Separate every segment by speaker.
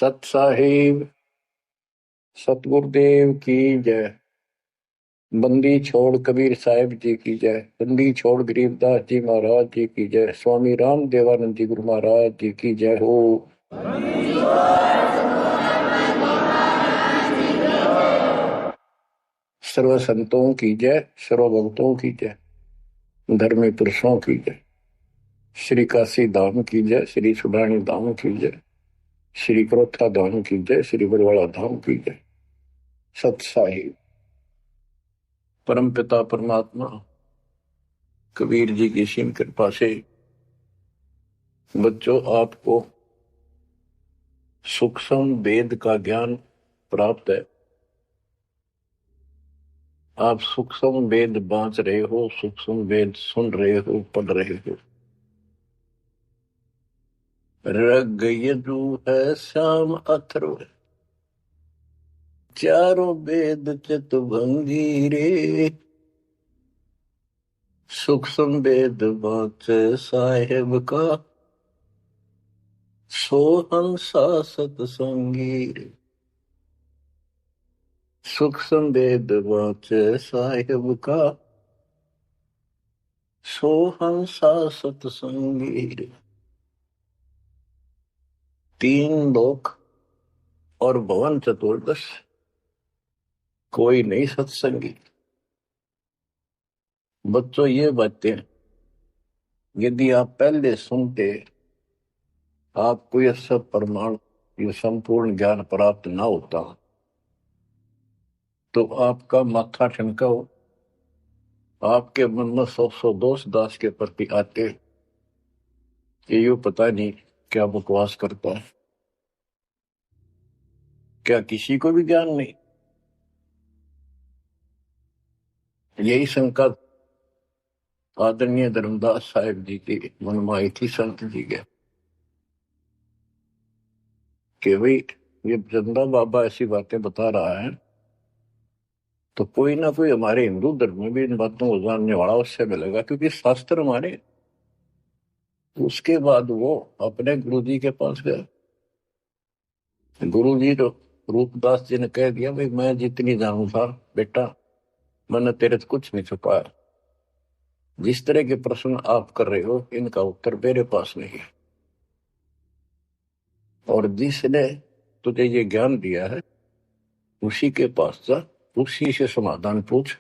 Speaker 1: सत साहिब सतगुरुदेव की जय। बंदी छोड़ कबीर साहिब जी की जय। बंदी छोड़ गरीबदास जी महाराज जी की जय। स्वामी राम देवानंद जी गुरु महाराज जी की जय हो। सर्व संतों की जय, सर्व भक्तों की जय, धर्मी पुरुषों की जय। श्री काशी धाम की जय, श्री सुडानी धाम की जय, श्री क्रोथा धाम की जय, श्री बरवाड़ा धाम की जय। सत साहिब परम पिता परमात्मा कबीर जी की सीम कृपा से बच्चों आपको सूक्ष्म वेद का ज्ञान प्राप्त है। आप सूक्ष्म वेद बांच रहे हो, सूक्ष्म वेद सुन रहे हो, पढ़ रहे हो। ऋग यजु है, श्याम अथर्व है, चारों वेद चतुर्भंगी रे। सूक्ष्म वेद बांच साहेब का, सोहंसा सतसंगी रे। सूक्ष्म वेद बांच साहेब का, सोहंसा सतसंगी रे। तीन लोक और भवन चतुर्दश, कोई नहीं सत्संगी। बच्चों ये बातें यदि आप पहले सुनते, आपको यह सब प्रमाण, ये संपूर्ण ज्ञान प्राप्त ना होता, तो आपका माथा ठनका हो, आपके मन में सौ दोष दास के प्रति आते कि यो पता नहीं क्या बकवास करता है, क्या किसी को भी ज्ञान नहीं। यही शंका आदरणीय धर्मदास साहिब जी की मन में आई थी संत जी के, कि भाई ये चंदा बाबा ऐसी बातें बता रहा है तो कोई ना कोई हमारे हिंदू धर्म में भी इन बातों को जानने वाला उससे मिलेगा, क्योंकि शास्त्र हमारे। उसके बाद वो अपने गुरुजी के पास गया। गुरुजी तो रूपदास जी ने कह दिया, भाई मैं जितनी जानू था बेटा, मैंने तेरे से कुछ नहीं छुपाया। जिस तरह के प्रश्न आप कर रहे हो इनका उत्तर मेरे पास नहीं है, और जिसने तुझे ये ज्ञान दिया है उसी के पास जा, उसी से समाधान पूछ।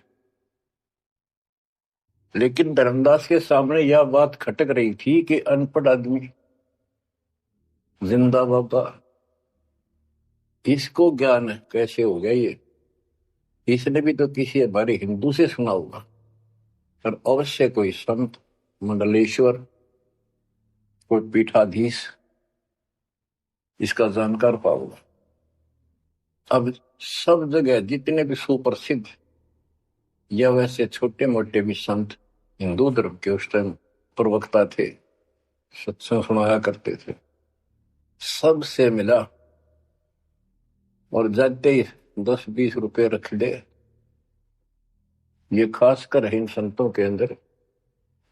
Speaker 1: लेकिन धर्मदास के सामने यह बात खटक रही थी कि अनपढ़ आदमी, जिंदा बाबा, इसको ज्ञान कैसे हो गया ये? इसने भी तो किसी हमारे हिंदू से सुना होगा, और अवश्य कोई संत, मंडलेश्वर, कोई पीठाधीश इसका जानकार पाओगा। अब सब जगह जितने भी सुप्रसिद्ध या वैसे छोटे मोटे भी संत हिंदू धर्म के उस टाइम प्रवक्ता थे, सत्संग सुनाया करते थे, सबसे मिला और जाते ही 10-20 रुपए रख दे। ये खासकर इन संतों के अंदर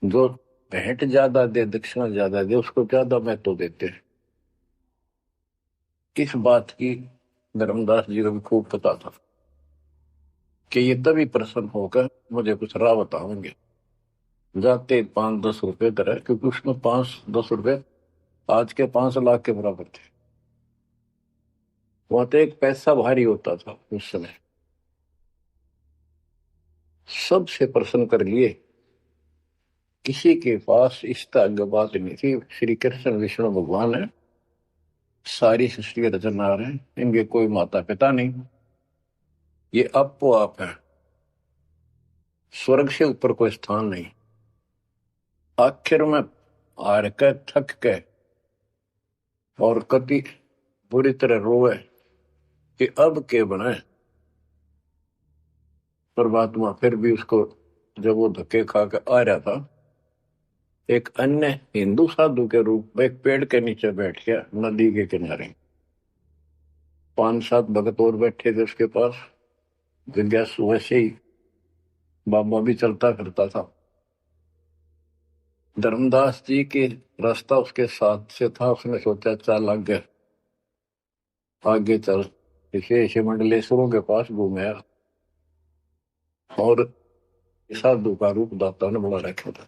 Speaker 1: जो भेंट ज्यादा दे, दक्षिणा ज्यादा दे, उसको ज्यादा महत्व देते हैं। इस बात की धर्मदास जी को भी खूब पता था कि ये तभी प्रसन्न होकर मुझे कुछ राह बताओगे। जाते 5-10 रुपए करे, क्योंकि उसमें 5-10 रुपए आज के 5 लाख के बराबर थे। वहां तो एक पैसा भारी होता था उस समय। सबसे प्रसन्न कर लिए, किसी के पास इस तरह बात नहीं थी। श्री कृष्ण विष्णु भगवान है, सारी सृष्टि के रचनहार है, इनके कोई माता पिता नहीं, ये आपो आप है, स्वर्ग से ऊपर कोई स्थान नहीं। आखिर में हार के, थक के और कति बुरी तरह रोए कि अब के बने। परमात्मा फिर भी उसको, जब वो धक्के खा के आ रहा था, एक अन्य हिंदू साधु के रूप में एक पेड़ के नीचे बैठ गया नदी के किनारे। 5-7 भगत और बैठे थे उसके पास। जिज्ञासु वैसे ही बाबा भी चलता फिरता था। धर्मदास जी के रास्ता उसके साथ से था, उसने सोचा चल लग गया। आगे चल इसे ऐसे मंडलेश्वरों के पास घूमया और साधु का रूप दाता ने बना रखा था।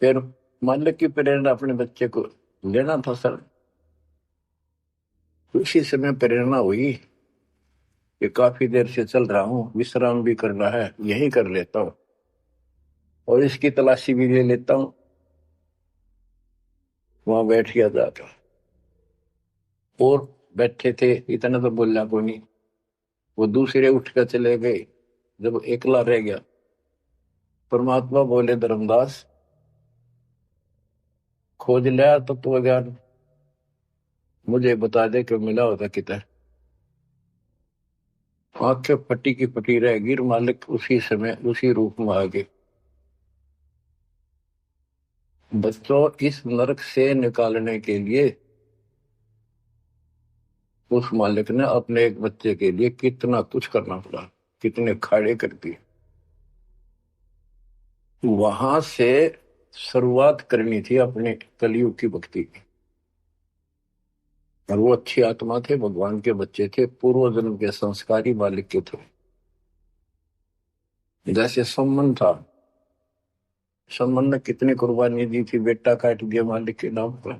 Speaker 1: फिर मालिक की प्रेरणा अपने बच्चे को लेना था सर। उसी समय प्रेरणा हुई कि काफी देर से चल रहा हूँ, विश्राम भी करना है, यही कर लेता हूँ और इसकी तलाशी भी ले लेता हूँ। वहां बैठ गया जाकर और बैठे थे, इतना तो बोलना को नहीं। वो दूसरे उठ कर चले गए। जब एकला रह गया, परमात्मा बोले, धर्मदास खोज लिया तत्व ज्ञान, मुझे बता दे कि मिला होता कितना। आंखें फटी की फटी रह गई। मालिक उसी समय उसी रूप में आ गए। बच्चों, इस नरक से निकालने के लिए उस मालिक ने अपने एक बच्चे के लिए कितना कुछ करना पड़ा, कितने खाड़े कर दिए। वहां से शुरुआत करनी थी अपने कलयुग की भक्ति की। और वो अच्छी आत्मा थे, भगवान के बच्चे थे, पूर्व जन्म के संस्कारी मालिक के थे। जैसे सम्मन था, सम्मन ने कितनी कुर्बानी दी थी, बेटा काट दिया मालिक के नाम पर।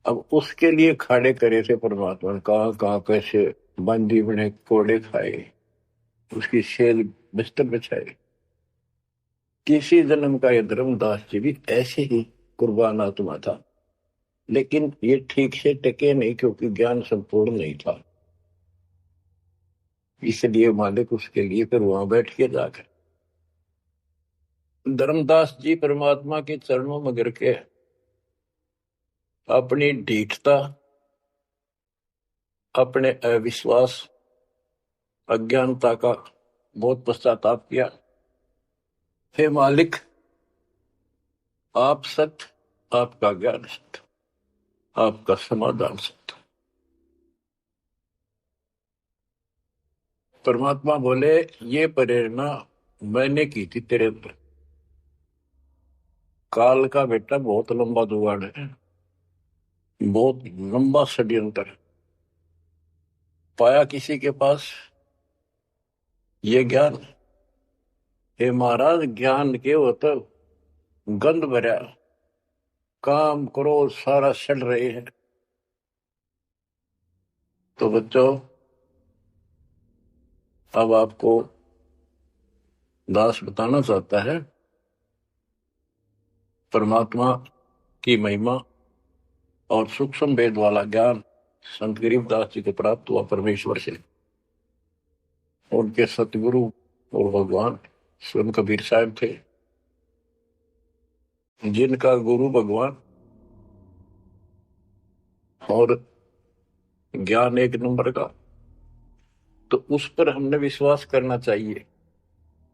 Speaker 1: अब उसके लिए खाड़े करे थे परमात्मा ने, कहाँ कहाँ कैसे बंदी बने, कोड़े खाए, उसकी शेल बिस्तर बिछाए। किसी जन्म का ये धर्मदास जी भी ऐसे ही कुर्बान आत्मा था, लेकिन ये ठीक से टिके नहीं क्योंकि ज्ञान संपूर्ण नहीं था। इसलिए मालिक उसके लिए फिर वहां बैठ के जाकर धर्मदास जी परमात्मा के चरणों में गिर के अपनी ढीठता, अपने अविश्वास, अज्ञानता का बहुत पश्चाताप किया। हे मालिक, आप सत्य, आपका ज्ञान सत्य, आपका समाधान सत्य। परमात्मा बोले, ये प्रेरणा मैंने की थी तेरे अंदर। काल का बेटा बहुत लंबा जुगाड़ है, बहुत लंबा षड्यंत्र है। पाया किसी के पास ये ज्ञान। हे महाराज, ज्ञान के हो तो गंध भरा, काम करो सारा सड़ रहे हैं। तो बच्चों, अब आपको दास बताना चाहता है परमात्मा की महिमा और सूक्ष्म वेद वाला ज्ञान संत गरीबदास जी को प्राप्त हुआ परमेश्वर से। उनके सतगुरु और भगवान स्वयं कबीर साहब थे, जिनका गुरु भगवान और ज्ञान एक नंबर का। तो उस पर हमने विश्वास करना चाहिए,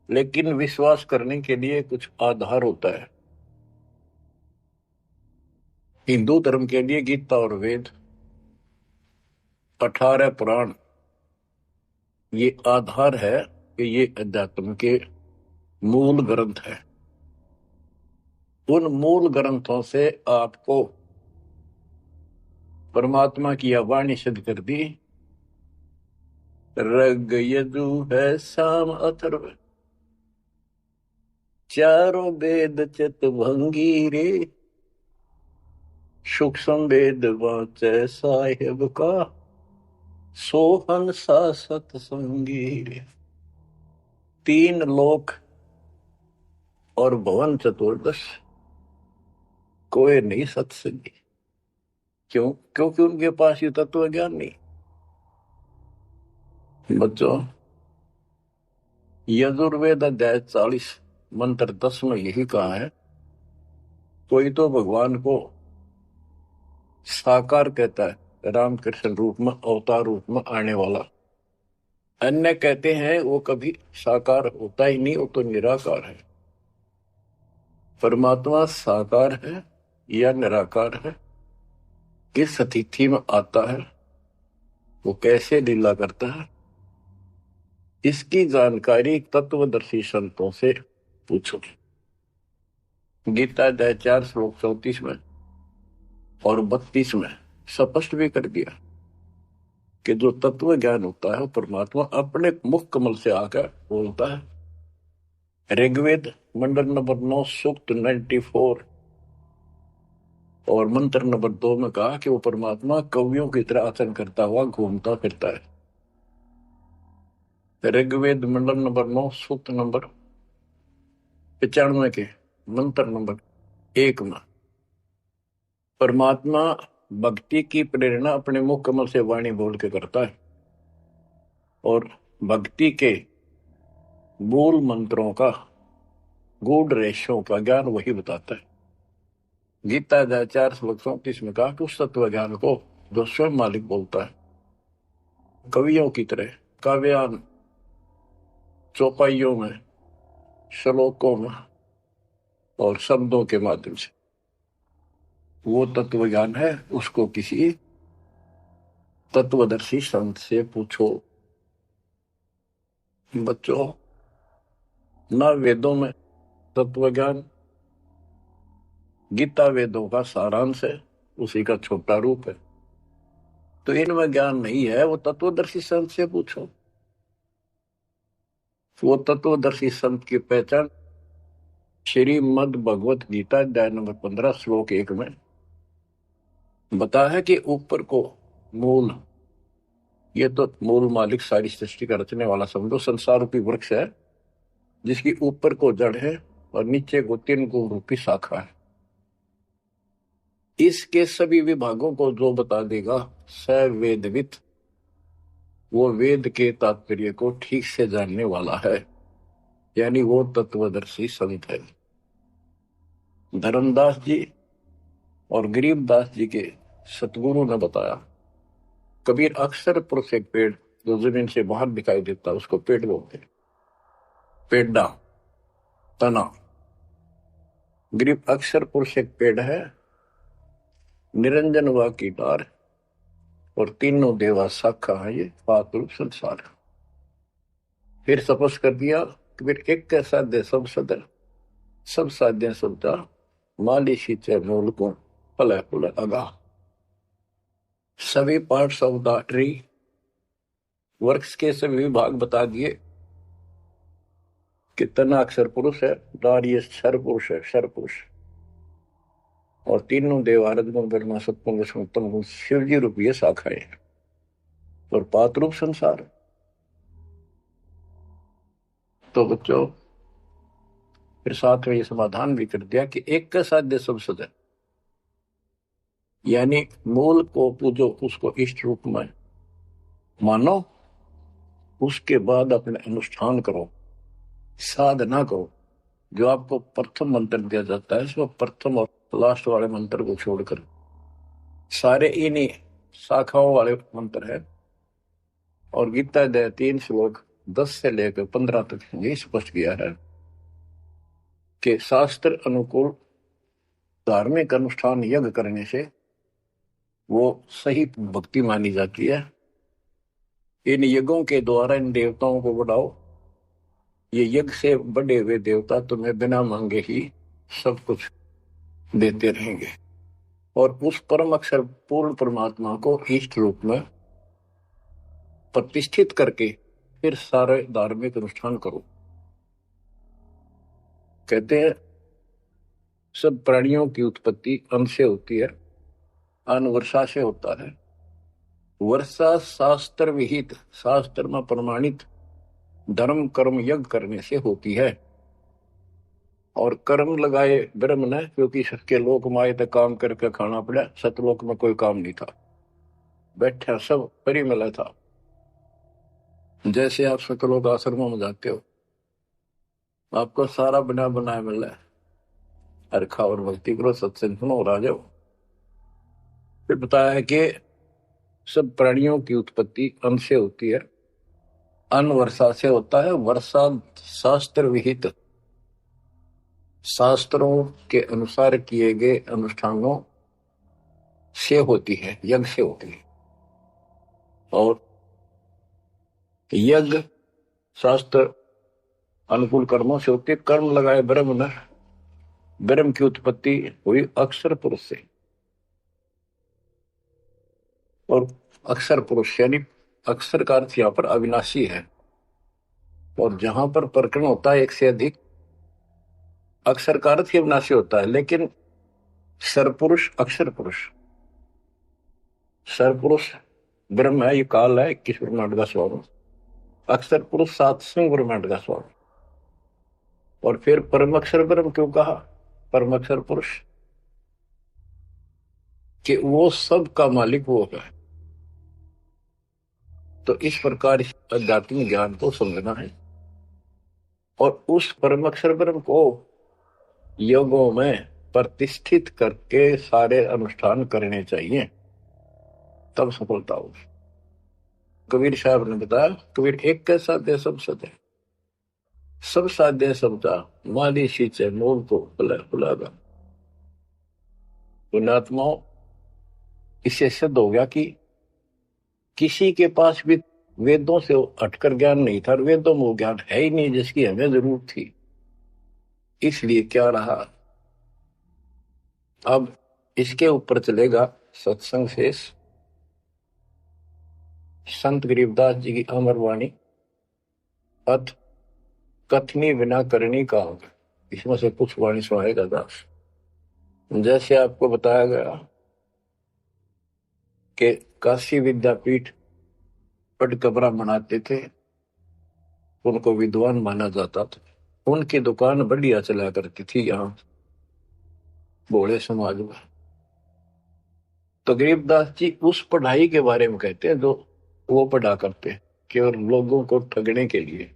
Speaker 1: लेकिन विश्वास करने के लिए कुछ आधार होता है। हिंदू धर्म के लिए गीता और वेद, 18 पुराण, ये आधार है कि ये अध्यात्म के मूल ग्रंथ है। उन मूल ग्रंथों से आपको परमात्मा की वाणी सिद्ध कर दी। ऋग यजु है साम अथर्व, चारों वेद चित भंगी रे, सूक्ष्म वेद वाचे साहेब का, सोहन सा सतसंगी रे। 3 लोक और भवन चतुर्दश, कोई नहीं सत्संगी। क्यों? क्योंकि उनके पास ये तत्व ज्ञान नहीं। बच्चों, यजुर्वेद अध्याय 40 मंत्र 10 में यही कहा है, कोई तो भगवान को साकार कहता है, रामकृष्ण रूप में, अवतार रूप में आने वाला। अन्य कहते हैं वो कभी साकार होता ही नहीं, वो तो निराकार है। परमात्मा साकार है या निराकार है, किस स्थिति में आता है, वो कैसे लीला करता है, इसकी जानकारी तत्वदर्शी संतों से पूछो। गीता अध्याय 4 श्लोक 34 में और 32 में स्पष्ट भी कर दिया कि जो तत्व ज्ञान होता है परमात्मा अपने मुख कमल से आकर बोलता है। ऋग्वेद मंडल नंबर 9 सूक्त 94 और मंत्र नंबर 2 में कहा कि वो परमात्मा कवियों की तरह आचरण करता हुआ घूमता फिरता है। ऋग्वेद मंडल नंबर 9 सूक्त नंबर 95 के मंत्र नंबर 1 में परमात्मा भक्ति की प्रेरणा अपने मुख कमल से वाणी बोल के करता है और भक्ति के मूल मंत्रों का गूढ़ रहस्यों का ज्ञान वही बताता है। गीता अध्याय 4 श्लोक 34 में कहा कि उस तत्व ज्ञान को जो स्वयं मालिक बोलता है कवियों की तरह काव्यान चौपाइयों में श्लोकों में और शब्दों के माध्यम से वो तत्व ज्ञान है, उसको किसी तत्वदर्शी संत से पूछो। बच्चों, ना वेदों में तत्व ज्ञान, गीता वेदों का सारांश है, उसी का छोटा रूप है। तो इनमें ज्ञान नहीं है, वो तत्वदर्शी संत से पूछो। वो तत्वदर्शी संत की पहचान श्रीमद् भगवत गीता अध्याय नंबर 15 श्लोक 1 में बता है कि ऊपर को मूल, ये तो मूल मालिक सारी सृष्टि का रचने वाला समझो संसार रूपी वृक्ष है जिसकी ऊपर को जड़ है और नीचे को 3 गुण रूपी शाखा है। इसके सभी विभागों को जो बता देगा स वेदविद, वो वेद के तात्पर्य को ठीक से जानने वाला है, यानी वो तत्वदर्शी संत है। धर्मदास जी और गरीबदास जी के सतगुरु ने बताया, कबीर अक्सर पुरुष एक पेड़ जो जमीन से बाहर दिखाई देता उसको पेड़ बोलते, पेड़ा तना। गरीब अक्सर पुरुष एक पेड़ है, निरंजन वा की डार और तीनों देवा शाखा है, ये पात रूप संसार। फिर सपस कर दिया कबीर एक के साध्य सब सदर, सब साध्य सबदा माली सींचे मूल को फल फुल अगा। सभी पार्ट्स ऑफ द ट्री, वृक्ष के सभी विभाग बता दिए कि तना अक्षर पुरुष है, डार ये क्षर पुरुष है, क्षर पुरुष, और तीनों देव आरजगुण ब्रह्मा सत्पुरुष विष्णु गुण शिव जी रूपी शाखाएं और पात रूप संसार। तो बच्चों, फिर साथ में ये समाधान भी कर दिया कि एक का साध्य सब सद है, यानी मूल को पूजो, उसको इष्ट रूप में मानो, उसके बाद अपने अनुष्ठान करो, साधना करो। जो आपको प्रथम मंत्र दिया जाता है उसमें प्रथम और लास्ट वाले मंत्र को छोड़कर सारे इन्हीं शाखाओं वाले मंत्र है। और गीता अध्याय 3 श्लोक 10 से लेकर 15 तक यही स्पष्ट किया है कि शास्त्र अनुकूल धार्मिक अनुष्ठान यज्ञ करने से वो सही भक्ति मानी जाती है। इन यज्ञों के द्वारा इन देवताओं को बढ़ाओ, ये यज्ञ से बढ़े हुए देवता तुम्हें बिना मांगे ही सब कुछ देते रहेंगे। और उस परम अक्षर पूर्ण परमात्मा को इष्ट रूप में प्रतिष्ठित करके फिर सारे धार्मिक अनुष्ठान करो। कहते हैं सब प्राणियों की उत्पत्ति अन्न से होती है, अन्न वर्षा से होता है। वर्षा शास्त्र विहित, शास्त्र में प्रमाणित धर्म कर्म यज्ञ करने से होती है। और कर्म लगाए ब्रह्म ने, क्योंकि सबके लोक माए तक काम करके खाना पड़ा, सतलोक में कोई काम नहीं था, बैठा सब परी मिला था। जैसे आप सतलोक आश्रमों में जाते हो, आपको सारा बना बनाया मिल रहा है, अरखा और भक्ति करो, सत्संग सुनो और आ जाओ। फिर बताया है कि सब प्राणियों की उत्पत्ति अन्न से होती है, अन्न वर्षा से होता है। वर्षा शास्त्र विहित, शास्त्रों के अनुसार किए गए अनुष्ठानों से होती है, यज्ञ से होती है। और यज्ञ शास्त्र अनुकूल कर्मों से होती है। कर्म लगाए ब्रह्म ने, ब्रह्म की उत्पत्ति हुई अक्षर पुरुष से। और अक्षर पुरुष यानी अक्षर का अर्थ यहाँ पर अविनाशी है। और जहां पर प्रकरण होता है एक से अधिक, अक्षर का अर्थ ही अविनाशी होता है, लेकिन सरपुरुष अक्षर पुरुष, सरपुरुष ब्रह्म है, ये काल है 21 ब्रह्मांड का स्वामी, अक्षर पुरुष 7 ब्रह्मांड का स्वामी। और फिर परम अक्षर ब्रह्म क्यों कहा, परम अक्षर पुरुष, कि वो सब का मालिक वो है। तो इस प्रकार आध्यात्मिक ज्ञान को समझना है और उस परम अक्षर ब्रह्म को योगों में प्रतिष्ठित करके सारे अनुष्ठान करने चाहिए, तब सफलता होगी। कबीर साहब ने बताया, कबीर एक कैसा दे सब सदे, सब साध्य सबका माली सींचे मूल को बुलागा। पुण्यात्माओं, इससे सिद्ध हो गया कि किसी के पास भी वेदों से हटकर ज्ञान नहीं था, वेदों में वो ज्ञान है ही नहीं जिसकी हमें जरूरत थी। इसलिए क्या रहा, अब इसके ऊपर चलेगा सत्संग शेष, संत गरीबदास जी की अमर वाणी, अथ कथनी बिना करनी का होगा। इसमें से कुछ वाणी सुनाएगा दास। जैसे आपको बताया गया कि काशी विद्यापीठ पढ़ कबरा बनाते थे, उनको विद्वान माना जाता था, उनकी दुकान बढ़िया चला करती थी यहाँ भोले समाज में। तो गरीबदास जी उस पढ़ाई के बारे में कहते हैं जो वो पढ़ा करते, केवल लोगों को ठगने के लिए।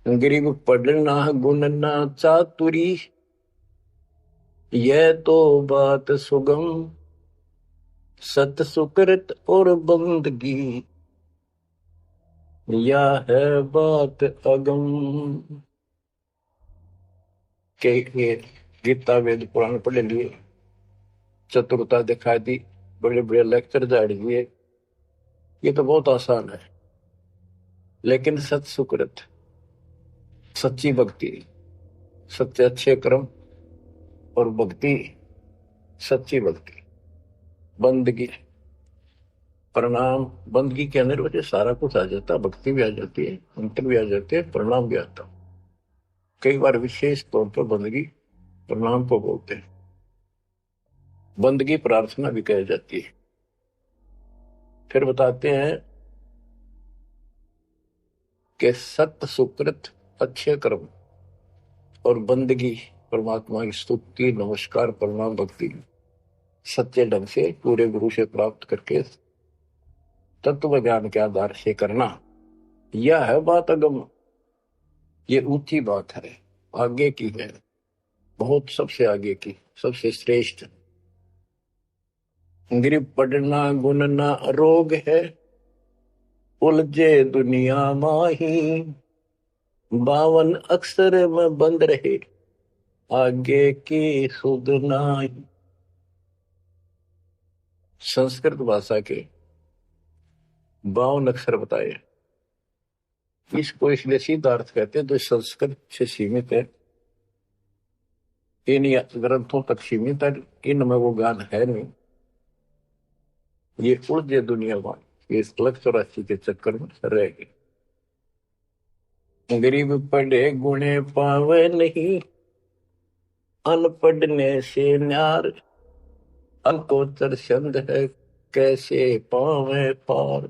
Speaker 1: गरीब पढ़ना गुणना चातुरी, यह तो बात सुगम, सत सुकृत और बंदगी, या है बात अगम। के गीता वेद पुराण पढ़े लिए, चतुरता दिखा दी, बड़े बड़े लेक्चर झाड़ दिए, ये तो बहुत आसान है। लेकिन सत सुकृत, सच्ची भक्ति, सच्चे अच्छे कर्म और भक्ति, सच्ची भक्ति, बंदगी, प्रणाम, बंदगी के अंदर वजह सारा कुछ आ जाता, भक्ति भी आ जाती है, अंतर भी आ जाते हैं, प्रणाम भी आता। कई बार विशेष तौर पर बंदगी प्रणाम को बोलते हैं, बंदगी प्रार्थना भी कही जाती है। फिर बताते हैं कि सत्य सुकृत अच्छे कर्म और बंदगी, परमात्मा की स्तुति नमस्कार प्रणाम भक्ति सच्चे ढंग से पूरे गुरु से प्राप्त करके तत्व ज्ञान के आधार से करना, यह है बात अगम, ये ऊंची बात है, आगे की है, बहुत सबसे आगे की, सबसे श्रेष्ठ। गरीब पढ़ना गुणना रोग है, उलझे दुनिया माही, 52 अक्षर में बंद रहे, आगे की सुध नाही। संस्कृत भाषा के 52 अक्षर बताए, इसको इसलिए सीधा अर्थ कहते हैं, तो संस्कृत से सीमित है, इन ग्रंथों तक सीमित है, इनमें वो ज्ञान है नहीं। ये उलझे दुनिया में, ये 184 के चक्कर में रह गए। गरीब पढ़े गुणे पावे नहीं, अनपढ़ने से न्यार, अकोचर छंद है कैसे पावे पार।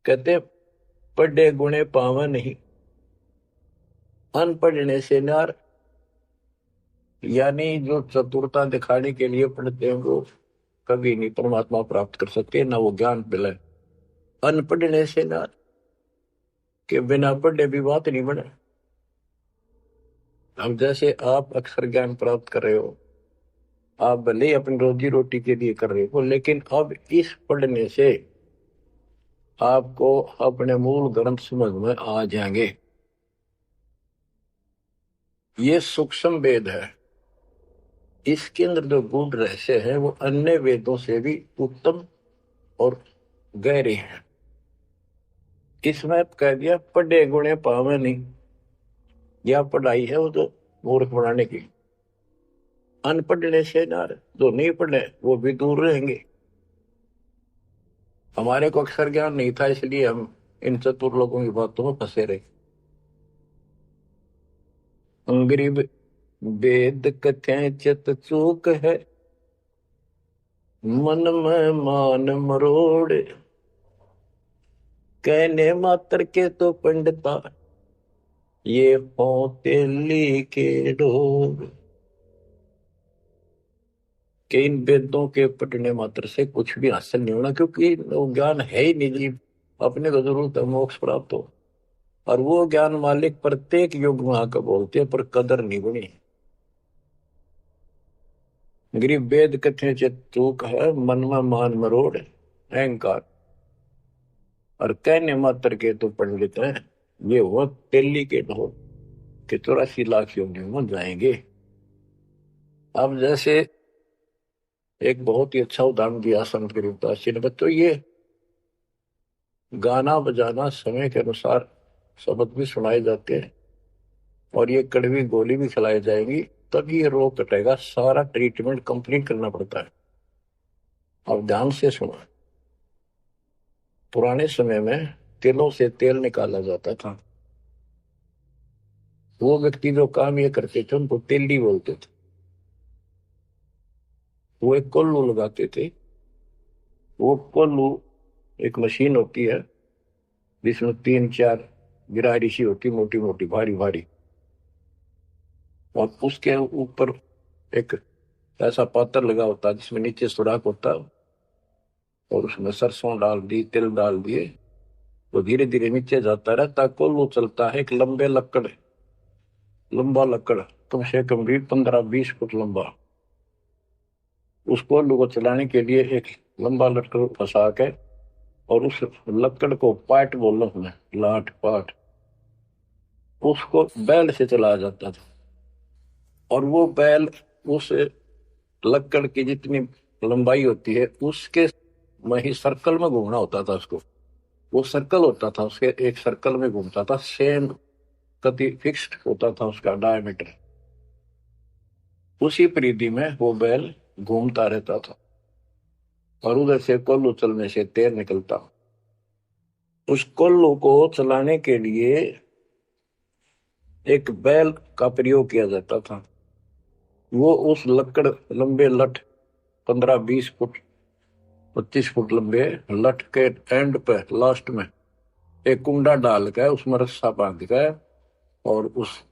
Speaker 1: कहते पढ़े गुणे पावे नहीं, अनपढ़ने से न्यार, यानी जो चतुरता दिखाने के लिए पढ़ते हैं वो कभी नहीं परमात्मा प्राप्त कर सकते, ना वो ज्ञान मिले। अनपढ़ने से न्यार, के बिना पढ़े भी बात नहीं बने। अब जैसे आप अक्षर ज्ञान प्राप्त कर रहे हो, आप भले अपनी रोजी रोटी के लिए कर रहे हो, लेकिन अब इस पढ़ने से आपको अपने मूल ग्रंथ समझ में आ जाएंगे। ये सूक्ष्म वेद है, इसके अंदर जो गूढ़ रहस्य है वो अन्य वेदों से भी उत्तम और गहरे हैं। इसमें कह दिया पढ़े गुणे पावे नहीं, यह पढ़ाई है वो तो मूर्ख बनाने की। अनपढ़ने से ना, जो नहीं पढ़े वो भी दूर रहेंगे। हमारे को अक्षर ज्ञान नहीं था, इसलिए हम इन चतुर लोगों की बातों में फंसे रहे। गरीब वेद कथें चित चूक है, मन में मान मरोड़, कहने मात्र के तो पंडिता, ये होते ली के डोर। कि इन वेदों के पढ़ने मात्र से कुछ भी हासिल नहीं होना, क्योंकि वो ज्ञान है ही नहीं जी। अपने को जरूरत है मोक्ष प्राप्त हो, और वो ज्ञान मालिक प्रत्येक युग में आकर बोलते हैं, पर कदर नहीं बनी। गरीब वेद कथे चित चूक है, मन में मान मरोड़, अहंकार, और कहने मात्र के तो पंडित हैं, ये हुआ तेली के ढोल के 84 लाख योनियों में जाएंगे। अब जैसे एक बहुत ही अच्छा उदाहरण दिया संत गरीबदास जी ने, बच्चों ये गाना बजाना समय के अनुसार शब्द भी सुनाए जाते हैं, और ये कड़वी गोली भी खिलाई जाएगी, तभी ये रोग कटेगा। सारा ट्रीटमेंट कंप्लीट करना पड़ता है। अब ध्यान से सुना, पुराने समय में तिलों से तेल निकाला जाता था। वो व्यक्ति जो काम ये करते थे उनको तेली बोलते थे। वो एक कोल्लू लगाते थे। वो कोल्लू एक मशीन होती है जिसमें 3-4 गिरारी सी होती, मोटी मोटी भारी भारी, और उसके ऊपर एक ऐसा पात्र लगा होता है जिसमें नीचे सुराख होता है, और उसमें सरसों डाल दी, तिल डाल दिए, तो धीरे धीरे नीचे जाता रहता है। कोल्लू चलता है एक लंबे लकड़, लंबा लकड़, कम से कम भी 15-20 फुट लंबा। उस कोल्लू को चलाने के लिए एक लंबा लकड़ फंसा के, और उस लकड़ को पाट बोलना उसमें, लाठ पाट, उसको बैल से चलाया जाता था। और वो बैल उस लकड़ की जितनी लंबाई होती है उसके में ही सर्कल में घूमना होता था उसको। वो सर्कल होता था, उसके एक सर्कल में घूमता था, सेम कति फिक्स्ड होता था उसका डायमीटर। उसी परिधि में वो बैल घूमता रहता था, और उधर से कोल्लू चलने से तेल निकलता। उस कोल्लू को चलाने के लिए एक बैल का प्रयोग किया जाता था। वो उस लकड़ लंबे लठ, 15-20 फुट 25 फुट लंबे लठ के एंड पे लास्ट में एक कुंडा डाल कर उसमें रस्सा बांध कर, और उस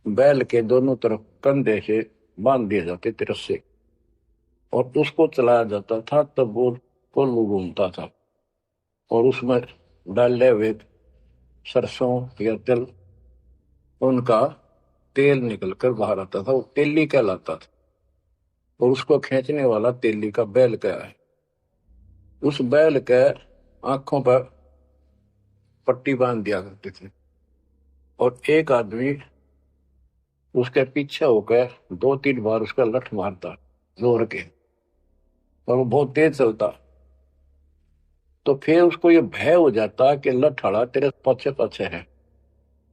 Speaker 1: बैल के दोनों तरफ कंधे से बांध दिए जाते थे रस्से, और उसको चलाया जाता था। तब वो कोल्लू घूमता था, और उसमें डाले हुए सरसों या तिल, उनका तेल निकलकर बाहर आता था। वो तेली कहलाता था, और उसको खींचने वाला तेली का बैल का है। उस बैल के आंखों पर पट्टी बांध दिया करते थे, और एक आदमी उसके पीछे होकर 2-3 बार उसका लठ मारता जोर के, और वो बहुत तेज चलता। तो फिर उसको ये भय हो जाता कि लठ तेरे पीछे पीछे है।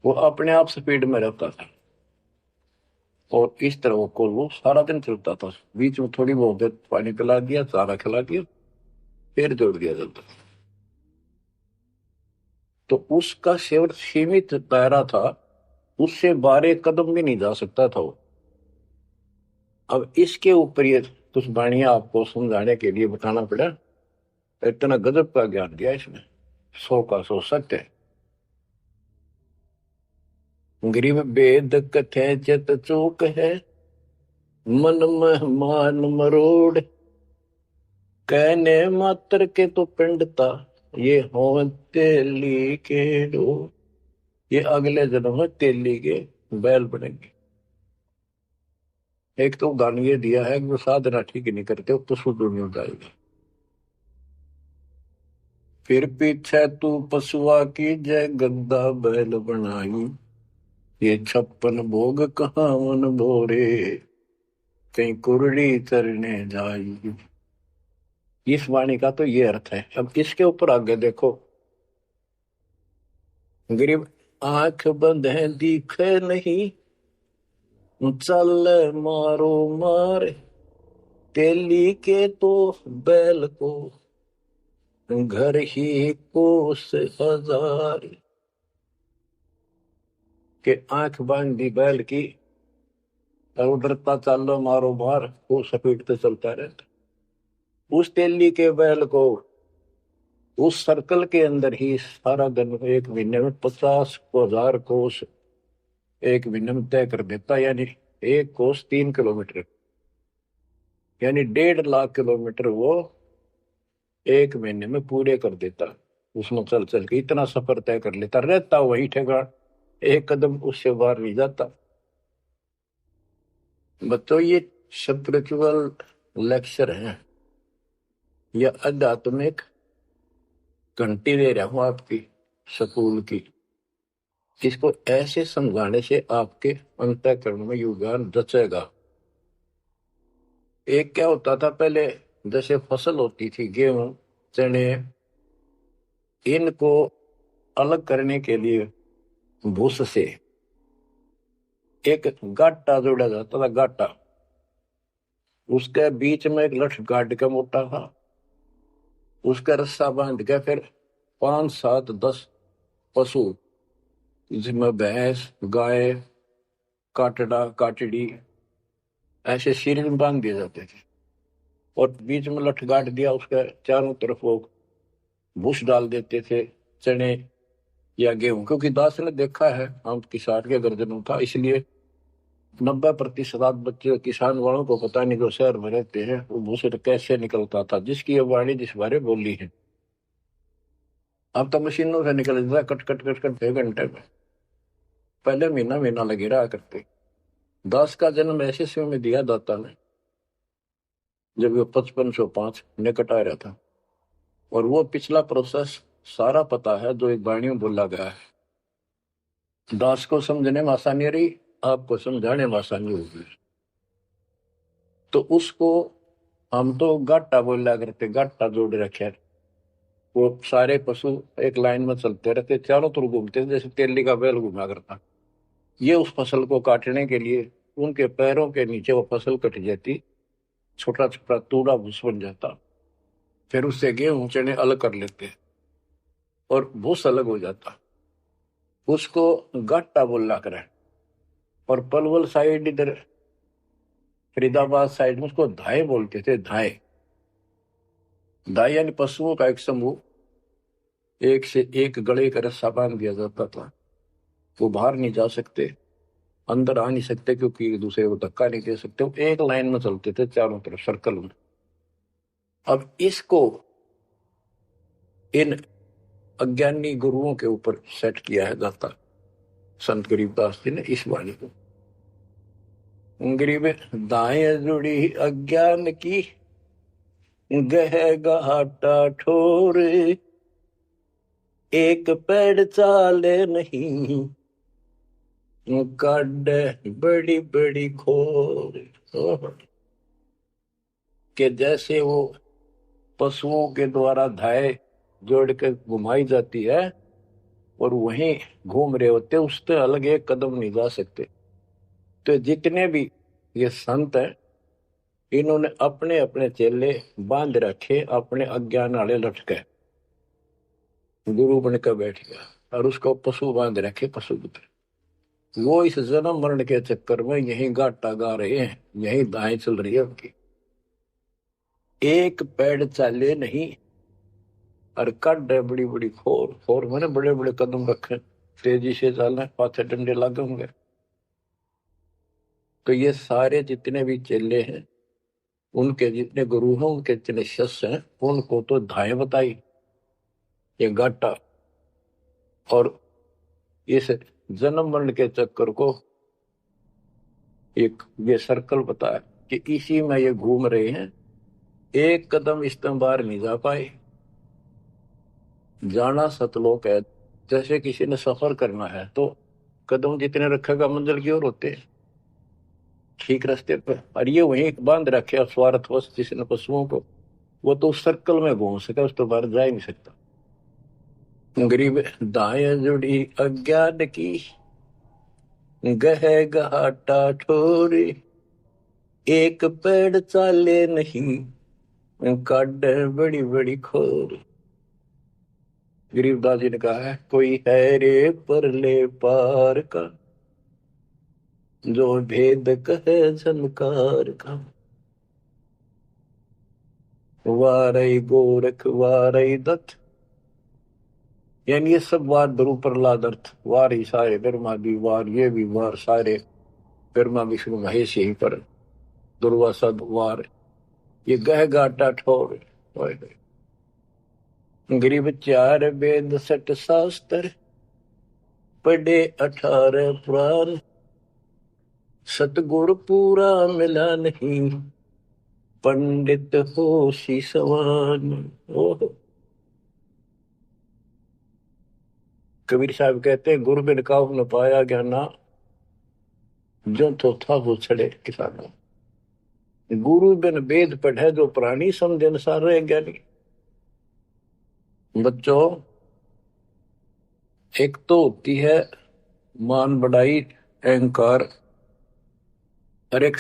Speaker 1: वो अपने आप स्पीड में रहता था, और इस तरह वो कोल्लू सारा दिन चलता था। बीच में थोड़ी बहुत देर पानी पिला दिया, चारा खिला दिया, फिर जोड़ दिया जाता। तो उसका केवल सीमित दायरा था, उससे 12 कदम भी नहीं जा सकता था वो। अब इसके ऊपर ये कुछ वाणियां आपको समझाने के लिए बताना पड़ा। इतना गजब का ज्ञान दिया इसने, 100 का 100 सत्य है। गरीब वेद कथे चित चूक है, मन में मान मरोड़, कहने मात्र के तो पिंडता, ये हो तेली के डोर। ये अगले जन्म में तेली के बैल बनेंगे। एक तो गान ये दिया है कि वो साधना ठीक नहीं करते तो शुद्ध नहीं हो जाएगा। फिर पीछे तू पशुआ की जय गद्दा बैल बनाई, ये 56 भोग कहाँ मन भोरे, कहीं कुरड़ी चरने जाई। इस वाणी का तो ये अर्थ है। अब इसके ऊपर आगे देखो, गरीब आंख बंद है दिखे नहीं, चल मारो मार तेली के तो बैल को घर ही कोस हजार। के आंख बांध दी बैल की और उधरता चलो मारो मार, वो स्पीड पे चलता रहता। उस तेली के बैल को उस सर्कल के अंदर ही सारा दिन एक महीने में 50,000 कोस एक महीने में तय कर देता, यानी एक कोस 3 किलोमीटर, यानी 1.5 लाख किलोमीटर वो एक महीने में पूरे कर देता। उसमें चल चल के इतना सफर तय कर लेता, रहता वही ठेकान, एक कदम उससे बाहर नहीं जाता। बच्चों ये स्पिरिचुअल लेक्चर है या आध्यात्मिक घंटी दे रहा हूं आपकी स्कूल की। इसको ऐसे समझाने से आपके अंतःकरण में युगान रचेगा। एक क्या होता था पहले, जैसे फसल होती थी गेहूं चने, इनको अलग करने के लिए भूस से एक गाटा जोड़ा जाता था, गाटा। उसके बीच में एक लठ गाड़ का मोटा था, उसका रस्सा बांध के फिर 5 7 10 पशु, जिसमें भैंस गाय काटड़ा काटड़ी ऐसे सिर में बांध दिए जाते थे, और बीच में लठ गाड़ दिया, उसके चारों तरफ वो भूस डाल देते थे, चने या गेहूं। क्योंकि दास ने देखा है, हम किसान के गर्जनों था, इसलिए 90% बच्चे किसान वालों को पता नहीं, जो शहर में रहते हैं वो भूसे कैसे निकलता था, जिसकी ये वाणी जिस बारे बोली है। अब तो मशीनों से निकल जाता, कट कट कट कट 6 घंटे में। पहले महीना महीना लगे रहा करते। दास का जन्म ऐसे समय में दिया दाता ने जब वो 5505 निकट आ रहा था, और वो पिछला प्रोसेस सारा पता है जो एक वाणी में बोला गया है। दास को समझने में आसानी रही, आपको समझाने में आसानी होगी। तो उसको हम तो गाटा बोला करते, गाटा जोड़ रखे। वो सारे पशु एक लाइन में चलते रहते, चारों तरफ घूमते, जैसे तेली का बैल घुमा करता। ये उस फसल को काटने के लिए उनके पैरों के नीचे वो फसल कट जाती, छोटा छोटा तूड़ा भूस बन जाता। फिर उससे गेहूं चने अलग कर लेते और भूस अलग हो जाता। उसको गाटा बोला करे। और पलवल साइड इधर फरीदाबाद साइड में उसको धाए बोलते थे, धाए। धाए यानी पशुओं का एक समूह, एक से एक गले का रस्सा बांध दिया जाता था। वो बाहर नहीं जा सकते, अंदर आ नहीं सकते, क्योंकि एक दूसरे को धक्का नहीं दे सकते। वो एक लाइन में चलते थे चारों तरफ सर्कल में। अब इसको इन अज्ञानी गुरुओं के ऊपर सेट किया है दाता संत गरीबदास जी ने इस वाणी को। गरीब दाएं जुड़ी अज्ञान की गह घाटा ठोर, एक पेड़ चाले नहीं काट बड़ी बड़ी खोर। के जैसे वो पशुओं के द्वारा धाय जोड़ के घुमाई जाती है और वहीं घूम रहे होते, उससे अलग एक कदम नहीं जा सकते। तो जितने भी ये संत हैं, इन्होंने अपने अपने चेले बांध रखे, अपने अज्ञान वाले लटके। गुरु बनकर बैठ गया और उसको पशु बांध रखे, पशु पुत्र। वो इस जन्म मरण के चक्कर में यही गाटा गा रहे हैं, यही दाएं चल रही है उनकी। एक पेड़ चाले नहीं और कड है बड़ी बड़ी खोर। खोर मैंने बड़े बड़े कदम रखे, तेजी से चलना, पाथे डंडे लगे होंगे। तो ये सारे जितने भी चेले हैं, उनके जितने गुरु हैं, उनके जितने शिष्य हैं, उनको तो धाए बताई ये गाटा। और इस जन्म मरण के चक्कर को एक ये सर्कल बताया कि इसी में ये घूम रहे हैं, एक कदम इस तरह बाहर नहीं जा पाए। जाना सतलोक है। जैसे किसी ने सफर करना है तो कदम जितने रखेगा मंजिल की ओर होते हैं, ठीक रास्ते पर। और ये वहीं बांध रखे स्वार्थवश जिसने पशुओं को, वो तो उस सर्कल में घूम सके, उस तो बाहर जा ही नहीं सकता। गरीब दाएं जुड़ी अज्ञान की गह गहाटा ठोरे, एक पेड़ चाले नहीं, काट बड़ी बड़ी खोर। गरीबदास जी ने कहा है, कोई है रे परले पार का, जो भेद कहे झनकार का। वारई गोरख वारई दत्त, यानी ये सब वार ध्रुव प्रहलाद अर्थ, वार ही सारे ब्रह्मादि वार, ये भी वार सारे, ब्रह्मा विष्णु महेश यही पर, दुर्वासा वार, ये गह गाटा ठोर। गरीब चार वेद सठ शास्त्र, पढ़े 18 पुराण, सतगुण पूरा मिला नहीं, पंडित हो सी सवान। ओह, कबीर साहब कहते हैं, गुरु बिन काहू न पाया ज्ञाना, जो तो था वो छड़े किसाना। गुरु बिन वेद पढ़े जो प्राणी, समझे अनुसार रहे ज्ञानी। बच्चों, एक तो होती है मान बढ़ाई, अहंकार, और एक